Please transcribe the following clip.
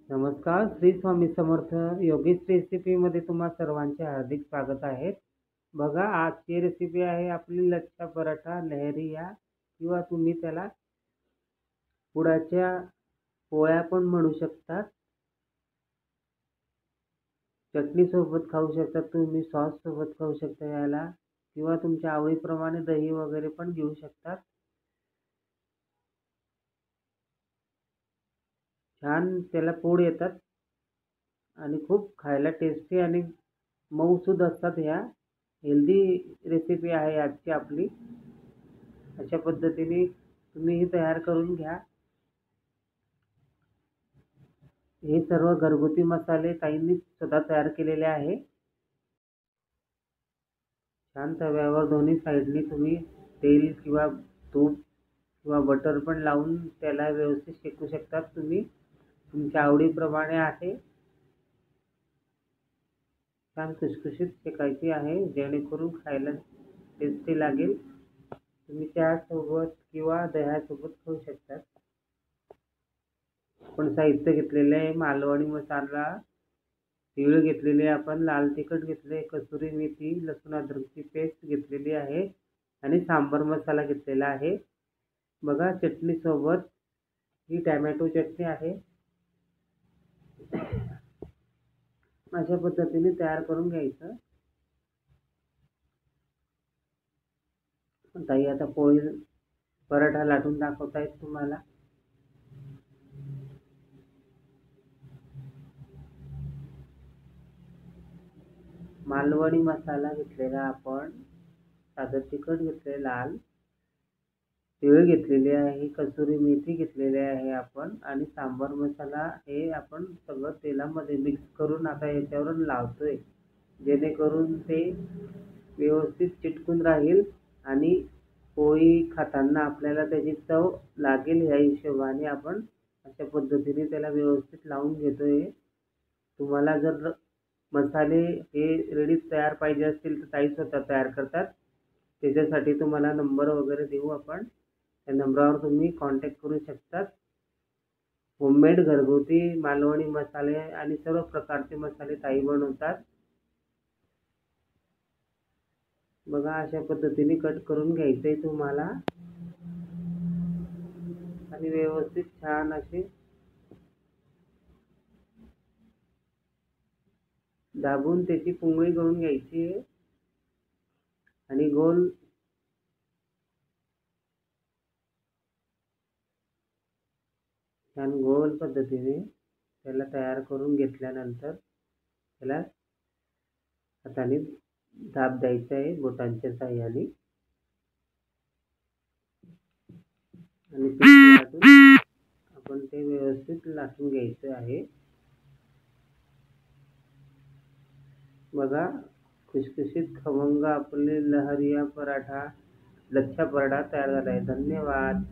नमस्कार, श्री स्वामी समर्थ. योगेश रेसिपीमध्ये तुम्हा सर्वांचे हार्दिक स्वागत आहे. बघा, आजची रेसिपी आहे आपली लच्छा पराठा लहरिया किंवा तुम्ही त्याला पुडाच्या पोळ्या पण म्हणू शकता. चटणीसोबत खाऊ शकता तुम्ही, सॉससोबत खाऊ शकता याला, किंवा तुमच्या आवडीप्रमाणे दही वगैरे पण घेऊ शकतात. छान त्याला पोड येतात आणि खूप खायला टेस्टी आणि मऊसूद असतात. ह्या हेल्दी रेसिपी आहे आजची आपली. अशा पद्धतीने तुम्ही ही तयार करून घ्या. हे सर्व घरगुती मसाले ताईंनी स्वतः तयार केलेले आहे. छान तव्यावर दोन्ही साईडनी तुम्ही तेल किंवा तूप किंवा बटर पण लावून त्याला व्यवस्थित शेकू शकतात. तुम्ही तुमच्या आवडीप्रमाणे आहे. छान खुसखुशीत शेकायची आहे जेणेकरून खायला टेस्टी लागेल. तुम्ही त्यासोबत किंवा दह्यासोबत खाऊ शकतात. आपण साहित्य घेतलेले आहे: मालवणी मसाला, तीळ घेतलेले, आपण लाल तिखट घेतले, कसुरी मेथी, लसूण अद्रकची पेस्ट घेतलेली आहे आणि सांबर मसाला घेतलेला आहे. बघा, चटणीसोबत ही टॅमॅटो चटणी आहे. अशा पद्धतीने तयार करून घ्यायचं. ताई आता पोळी पराठा लाटून दाखवतायत तुम्हाला. मालवणी मसाला घेतलेला आपण, साधं तिखट घेतले लाल, तीळ घेतलेले आहे, कसुरी मेथी घेतलेली आहे आपण, आणि सांबर मसाला हे आपण सगळं तेलामध्ये मिक्स करून आता याच्यावर लावतोय, जेणेकरून ते व्यवस्थित चिटकून राहील आणि पोळी खाताना आपल्याला त्याची चव लागेल. ह्या हिशोबाने आपण अशा पद्धतीने त्याला व्यवस्थित लावून घेतोय. तुम्हाला जर मसाले हे रेडी तयार पाहिजे असतील तर ताई स्वतः तयार करतात. त्याच्यासाठी तुम्हाला नंबर वगैरे देऊ आपण. त्या नंबरावर तुम्ही कॉन्टॅक्ट करू शकतात. होममेड घरगुती मालवणी मसाले आणि सर्व प्रकारचे मसाले ताई बनवतात. बघा, अशा पद्धतीने कट करून घ्यायचंय तुम्हाला आणि व्यवस्थित छान असे दाबून त्याची पोळी करून घ्यायची आहे आणि गोल छान गोल पद्धतीने त्याला तयार करून घेतल्यानंतर त्याला हाताने दाब द्यायचा आहे बोटांच्या साहाय्याने आणि पीठ लाटून आपण ते व्यवस्थित लाटून घ्यायचं आहे. बघा, खुसखुशीत खमंग आपले लहरिया पराठा, लच्छा पराठा तयार झाला आहे. धन्यवाद.